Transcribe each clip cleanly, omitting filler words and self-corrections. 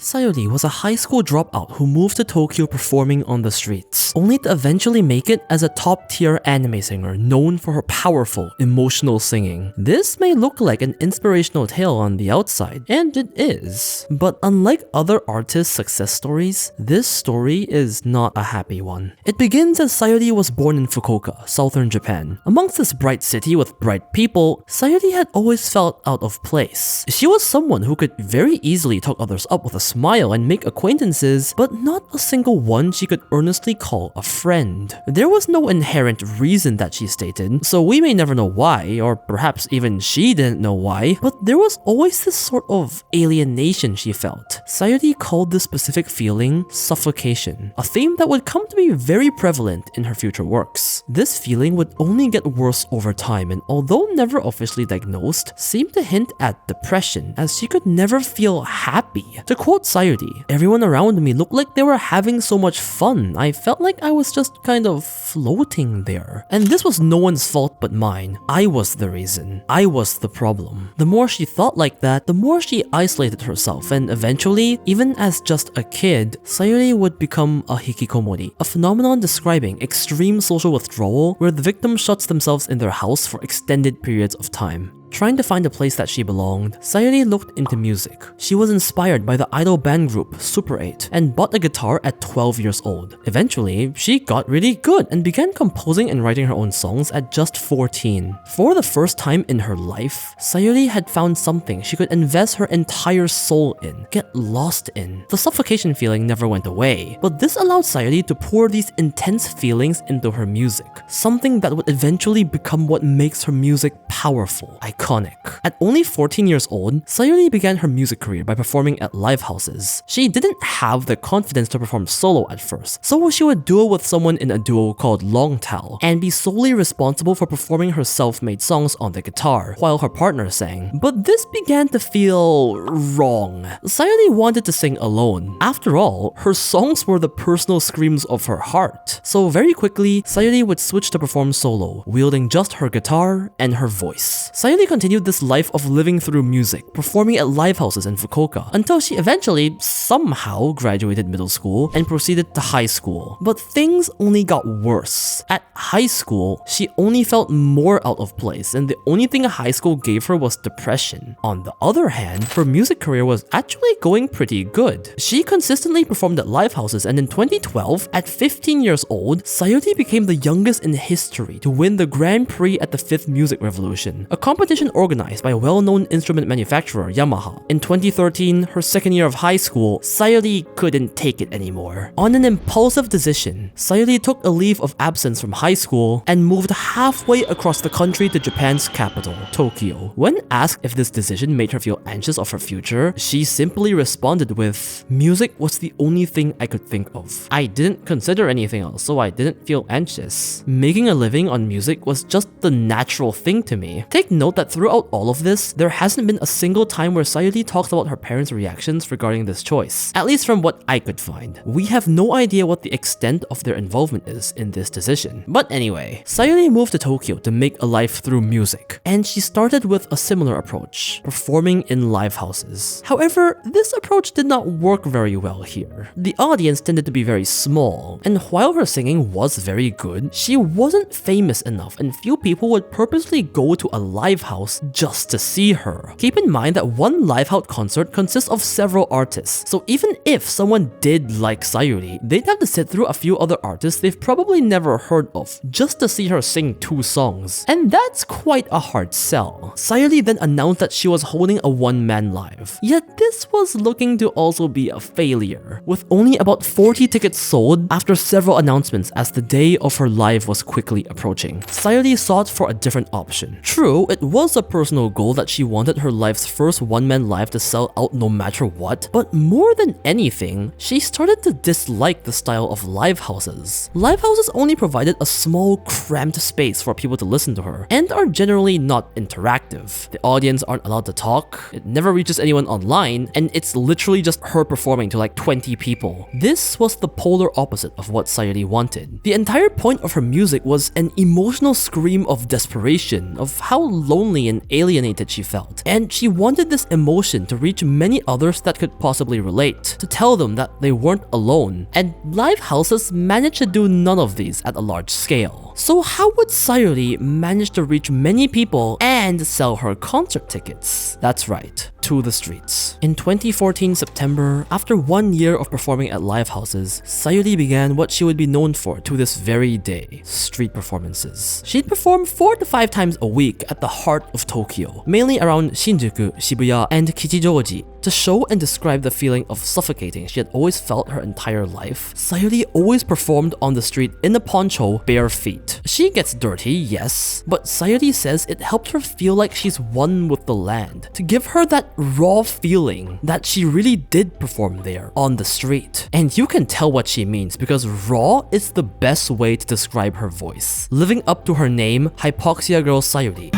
Sayuri was a high school dropout who moved to Tokyo performing on the streets, only to eventually make it as a top-tier anime singer known for her powerful, emotional singing. This may look like an inspirational tale on the outside, and it is, but unlike other artists' success stories, this story is not a happy one. It begins as Sayuri was born in Fukuoka, southern Japan. Amongst this bright city with bright people, Sayuri had always felt out of place. She was someone who could very easily talk others up with a smile and make acquaintances, but not a single one she could earnestly call a friend. There was no inherent reason that she stated, so we may never know why, or perhaps even she didn't know why, but there was always this sort of alienation she felt. Sayuri called this specific feeling suffocation, a theme that would come to be very prevalent in her future works. This feeling would only get worse over time, and although never officially diagnosed, seemed to hint at depression, as she could never feel happy. To quote Sayuri, "Everyone around me looked like they were having so much fun. I felt like I was just kind of floating there. And this was no one's fault but mine. I was the reason. I was the problem." The more she thought like that, the more she isolated herself, and eventually, even as just a kid, Sayuri would become a hikikomori, a phenomenon describing extreme social withdrawal where the victim shuts themselves in their house for extended periods of time. Trying to find a place that she belonged, Sayuri looked into music. She was inspired by the idol band group Super 8 and bought a guitar at 12 years old. Eventually, she got really good and began composing and writing her own songs at just 14. For the first time in her life, Sayuri had found something she could invest her entire soul in, get lost in. The suffocation feeling never went away, but this allowed Sayuri to pour these intense feelings into her music, something that would eventually become what makes her music powerful, iconic. At only 14 years old, Sayuri began her music career by performing at live houses. She didn't have the confidence to perform solo at first, so she would duo with someone in a duo called Long Tao and be solely responsible for performing her self-made songs on the guitar, while her partner sang. But this began to feel wrong. Sayuri wanted to sing alone. After all, her songs were the personal screams of her heart. So very quickly, Sayuri would switch to perform solo, wielding just her guitar and her voice. Sayuri continued this life of living through music, performing at live houses in Fukuoka, until she eventually somehow graduated middle school and proceeded to high school. But things only got worse. At high school, she only felt more out of place, and the only thing high school gave her was depression. On the other hand, her music career was actually going pretty good. She consistently performed at live houses, and in 2012, at 15 years old, Sayuri became the youngest in history to win the Grand Prix at the 5th Music Revolution, a competition organized by well-known instrument manufacturer Yamaha. In 2013, her second year of high school, Sayuri couldn't take it anymore. On an impulsive decision, Sayuri took a leave of absence from high school and moved halfway across the country to Japan's capital, Tokyo. When asked if this decision made her feel anxious of her future, she simply responded with, "Music was the only thing I could think of. I didn't consider anything else, so I didn't feel anxious. Making a living on music was just the natural thing to me." Take note that throughout all of this, there hasn't been a single time where Sayuri talks about her parents' reactions regarding this choice, at least from what I could find. We have no idea what the extent of their involvement is in this decision. But anyway, Sayuri moved to Tokyo to make a life through music, and she started with a similar approach, performing in live houses. However, this approach did not work very well here. The audience tended to be very small, and while her singing was very good, she wasn't famous enough, and few people would purposely go to a live house just to see her. Keep in mind that one live house concert consists of several artists, so even if someone did like Sayuri, they'd have to sit through a few other artists they've probably never heard of just to see her sing 2 songs. And that's quite a hard sell. Sayuri then announced that she was holding a one-man live, yet this was looking to also be a failure, with only about 40 tickets sold after several announcements as the day of her live was quickly approaching. Sayuri sought for a different option. True, it was a personal goal that she wanted her life's first one-man live to sell out no matter what, but more than anything, she started to dislike the style of live houses. Live houses only provided a small, cramped space for people to listen to her, and are generally not interactive. The audience aren't allowed to talk, it never reaches anyone online, and it's literally just her performing to like 20 people. This was the polar opposite of what Sayuri wanted. The entire point of her music was an emotional scream of desperation, of how lonely lonely and alienated she felt, and she wanted this emotion to reach many others that could possibly relate, to tell them that they weren't alone, and live houses managed to do none of these at a large scale. So how would Sayuri manage to reach many people and sell her concert tickets? That's right, to the streets. In 2014 September, after 1 year of performing at live houses, Sayuri began what she would be known for to this very day: street performances. She'd perform 4 to 5 times a week at the heart of Tokyo, mainly around Shinjuku, Shibuya, and Kichijoji. To show and describe the feeling of suffocating she had always felt her entire life, Sayuri always performed on the street in a poncho, bare feet. She gets dirty, yes, but Sayuri says it helped her feel like she's one with the land, to give her that raw feeling that she really did perform there on the street. And you can tell what she means because raw is the best way to describe her voice, living up to her name, Hypoxia Girl Sayuri.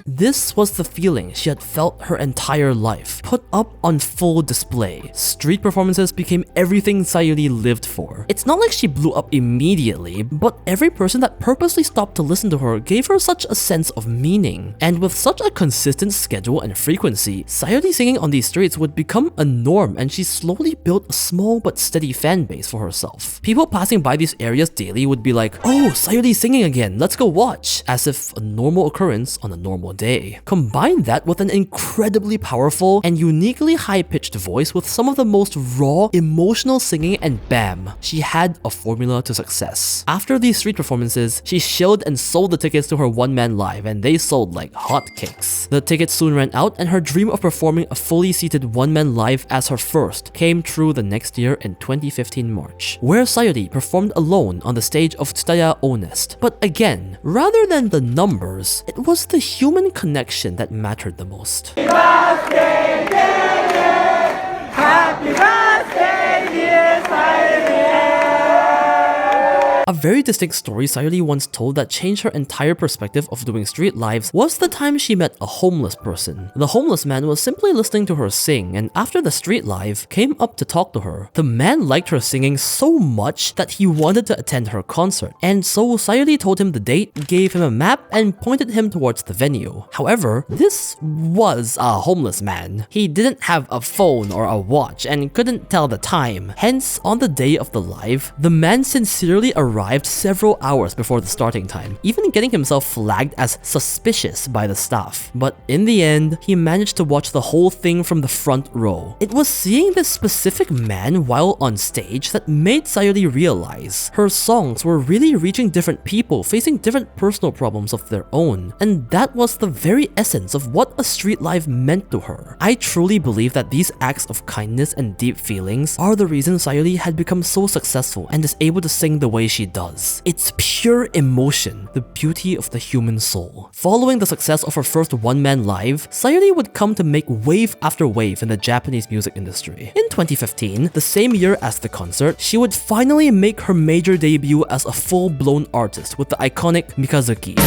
This was the feeling she had felt her entire life, put up on full display. Street performances became everything Sayuri lived for. It's not like she blew up immediately, but every person that purposely stopped to listen to her gave her such a sense of meaning. And with such a consistent schedule and frequency, Sayuri singing on these streets would become a norm, and she slowly built a small but steady fan base for herself. People passing by these areas daily would be like, "Oh, Sayuri's singing again, let's go watch," as if a normal occurrence on a normal day. Combine that with an incredibly powerful and uniquely high-pitched voice with some of the most raw, emotional singing, and bam, she had a formula to success. After these street performances, she shilled and sold the tickets to her one-man live, and they sold like hotcakes. The tickets soon ran out, and her dream of performing a fully seated one-man live as her first came true the next year in 2015 March, where Sayuri performed alone on the stage of Tsutaya Honest. But again, rather than the numbers, it was the human connection that mattered the most. Happy birthday, Happy birthday, dear Sayuri. A very distinct story Sayuri once told that changed her entire perspective of doing street lives was the time she met a homeless person. The homeless man was simply listening to her sing, and after the street live, came up to talk to her. The man liked her singing so much that he wanted to attend her concert, and so Sayuri told him the date, gave him a map, and pointed him towards the venue. However, this was a homeless man. He didn't have a phone or a watch and couldn't tell the time. Hence, on the day of the live, the man sincerely arrived several hours before the starting time, even getting himself flagged as suspicious by the staff. But in the end, he managed to watch the whole thing from the front row. It was seeing this specific man while on stage that made Sayuri realize her songs were really reaching different people facing different personal problems of their own, and that was the very essence of what a street live meant to her. I truly believe that these acts of kindness and deep feelings are the reason Sayuri had become so successful and is able to sing the way she does. It's pure emotion, the beauty of the human soul. Following the success of her first one-man live, Sayuri would come to make wave after wave in the Japanese music industry. In 2015, the same year as the concert, she would finally make her major debut as a full-blown artist with the iconic Mikazuki,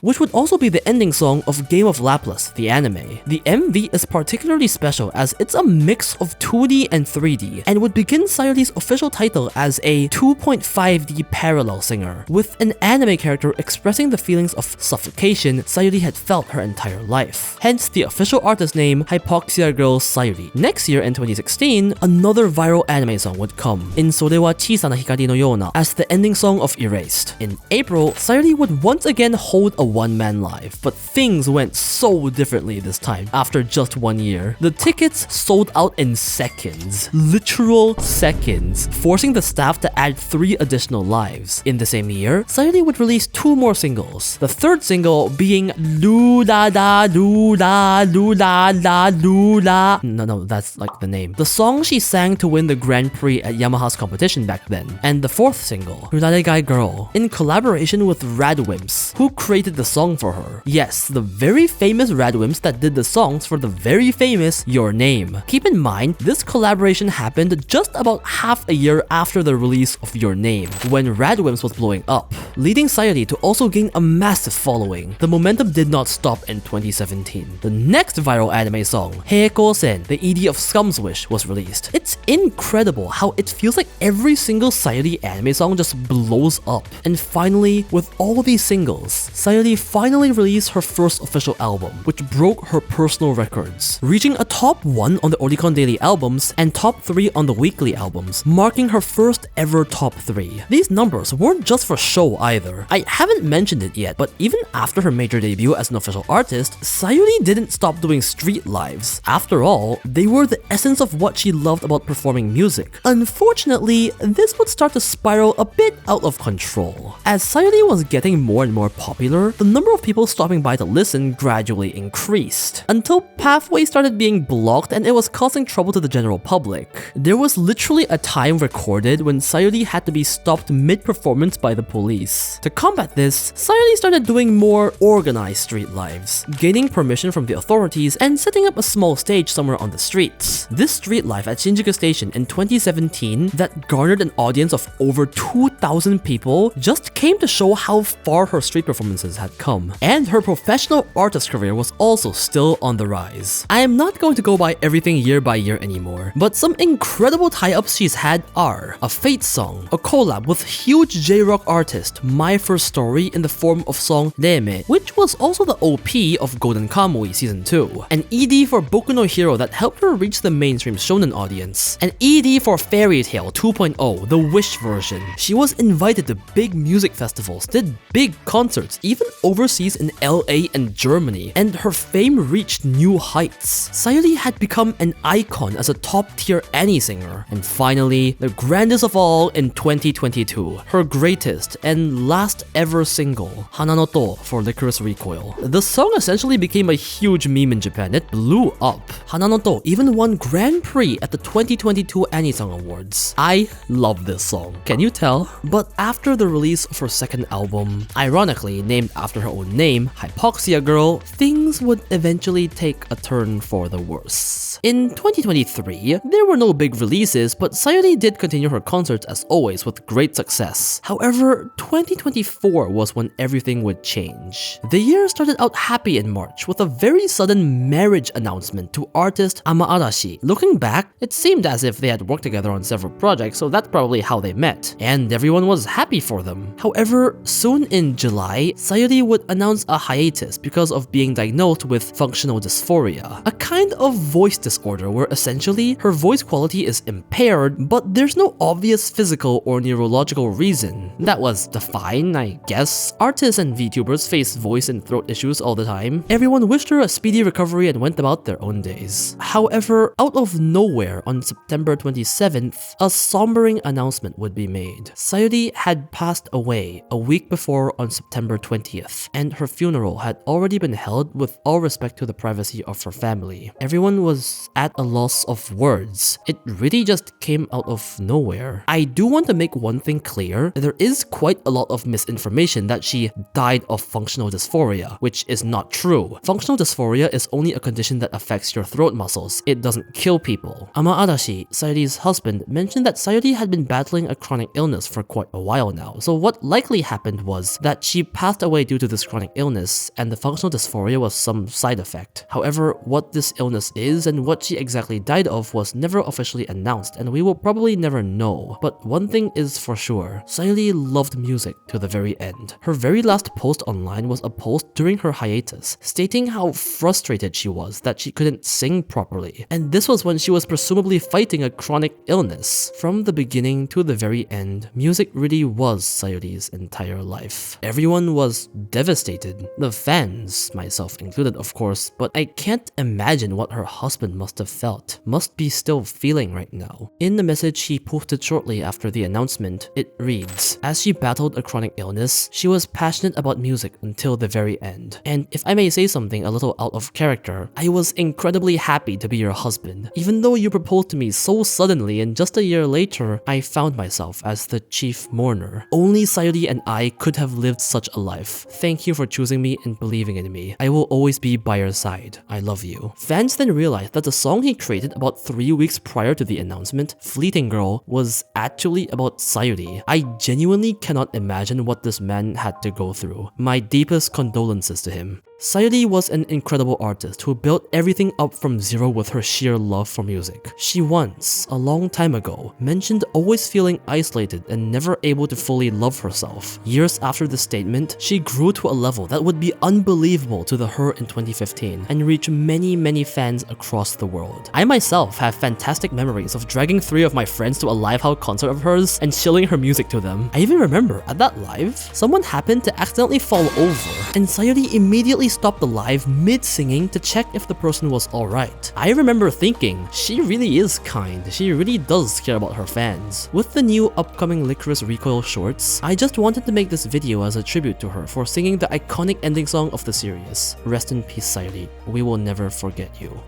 which would also be the ending song of Game of Laplace, the anime. The MV is particularly special as it's a mix of 2D and 3D, and would begin Sayuri's official title as a 2.5D parallel singer, with an anime character expressing the feelings of suffocation Sayuri had felt her entire life. Hence the official artist name, Hypoxia Girl Sayuri. Next year in 2016, another viral anime song would come, in Sore wa Chisana Hikari no Yona, as the ending song of Erased. In April, Sayuri would once again hold a one-man live, but things went so differently this time after just 1 year. The tickets sold out in seconds, literal seconds, forcing the staff to add 3 additional lives. In the same year, Sayuri would release 2 more singles, the third single being Lula Da Lula Lula La Lula. No, that's like the name. The song she sang to win the Grand Prix at Yamaha's competition back then, and the fourth single, Ruraregai Girl, in collaboration with Radwimps, who created the song for her. Yes, the very famous Radwimps that did the songs for the very famous Your Name. Keep in mind, this collaboration happened just about half a year after the release of Your Name, when Radwimps was blowing up, leading Sayuri to also gain a massive following. The momentum did not stop in 2017. The next viral anime song, Heiko-sen, the ED of Scum's Wish, was released. It's incredible how it feels like every single Sayuri anime song just blows up. And finally, with all these singles, Sayuri finally released her first official album, which broke her personal records, reaching a top 1 on the Oricon Daily albums and top 3 on the weekly albums, marking her first ever top 3. These numbers weren't just for show either. I haven't mentioned it yet, but even after her major debut as an official artist, Sayuri didn't stop doing street lives. After all, they were the essence of what she loved about performing music. Unfortunately, this would start to spiral a bit out of control. As Sayuri was getting more and more popular, the number of people stopping by to listen gradually increased, until pathways started being blocked and it was causing trouble to the general public. There was literally a time recorded when Sayuri had to be stopped mid-performance by the police. To combat this, Sayuri started doing more organized street lives, gaining permission from the authorities and setting up a small stage somewhere on the streets. This street life at Shinjuku Station in 2017 that garnered an audience of over 2,000 people just came to show how far her street performances had come. And her professional artist career was also still on the rise. I am not going to go by everything year by year anymore, but some incredible tie-ups she's had are a Fate song, a collab with huge J-rock artist My First Story in the form of song Reime, which was also the OP of Golden Kamui Season 2, an ED for Boku no Hero that helped her reach the mainstream shonen audience, an ED for Fairy Tail 2.0, the Wish version. She was invited to big music festivals, did big concerts, even overseas in LA and Germany, and her fame reached new heights. Sayuri had become an icon as a top-tier Annie singer. And finally, the grandest of all in 2022, her greatest and last ever single, Hananoto for Lycoris Recoil. The song essentially became a huge meme in Japan. It blew up. Hananoto even won Grand Prix at the 2022 Annie Song Awards. I love this song. Can you tell? But after the release of her second album, ironically named after her own name, Hypoxia Girl, things would eventually take a turn for the worse. In 2023, there were no big releases, but Sayuri did continue her concerts as always with great success. However, 2024 was when everything would change. The year started out happy in March with a very sudden marriage announcement to artist Amaarashi. Looking back, it seemed as if they had worked together on several projects, so that's probably how they met, and everyone was happy for them. However, soon in July, Sayuri would announce a hiatus because of being diagnosed with functional dysphoria, a kind of voice disorder where essentially her voice quality is impaired, but there's no obvious physical or neurological reason. That was fine, I guess. Artists and VTubers face voice and throat issues all the time. Everyone wished her a speedy recovery and went about their own days. However, out of nowhere on September 27th, a sombering announcement would be made. Sayuri had passed away a week before on September 20th, and her funeral had already been held with all respect to the privacy of her family. Everyone was at a loss of words. It really just came out of nowhere. I do want to make one thing clear. There is quite a lot of misinformation that she died of functional dysphoria, which is not true. Functional dysphoria is only a condition that affects your throat muscles. It doesn't kill people. Amaarashi, Sayuri's husband, mentioned that Sayuri had been battling a chronic illness for quite a while now, so what likely happened was that she passed away due to this chronic illness, and the functional dysphoria was some side effect. However, what this illness is and what she exactly died of was never officially announced, and we will probably never know. But one thing is for sure, Sayuri loved music to the very end. Her very last post online was a post during her hiatus, stating how frustrated she was that she couldn't sing properly. And this was when she was presumably fighting a chronic illness. From the beginning to the very end, music really was Sayuri's entire life. Everyone was devastated. The fans, myself included of course, but I can't imagine what her husband must have felt, must be still feeling right now. In the message she posted shortly after the announcement, it reads, "As she battled a chronic illness, she was passionate about music until the very end. And if I may say something a little out of character, I was incredibly happy to be your husband. Even though you proposed to me so suddenly and just a year later, I found myself as the chief mourner. Only Sayuri and I could have lived such a life. Thank you for choosing me and believing in me. I will always be by your side. I love you. Fans then realized that the song he created about 3 weeks prior to the announcement, Fleeting Girl, was actually about Sayuri. I genuinely cannot imagine what this man had to go through. My deepest condolences to him. Sayuri was an incredible artist who built everything up from zero with her sheer love for music. She once, a long time ago, mentioned always feeling isolated and never able to fully love herself. Years after the statement, she grew to a level that would be unbelievable to the her in 2015 and reach many fans across the world. I myself have fantastic memories of dragging 3 of my friends to a live house concert of hers and chilling her music to them. I even remember at that live, someone happened to accidentally fall over and Sayuri immediately stopped the live mid-singing to check if the person was alright. I remember thinking, she really is kind, she really does care about her fans. With the new upcoming Lycoris Recoil shorts, I just wanted to make this video as a tribute to her for singing the iconic ending song of the series. Rest in peace, Sayuri. We will never forget you.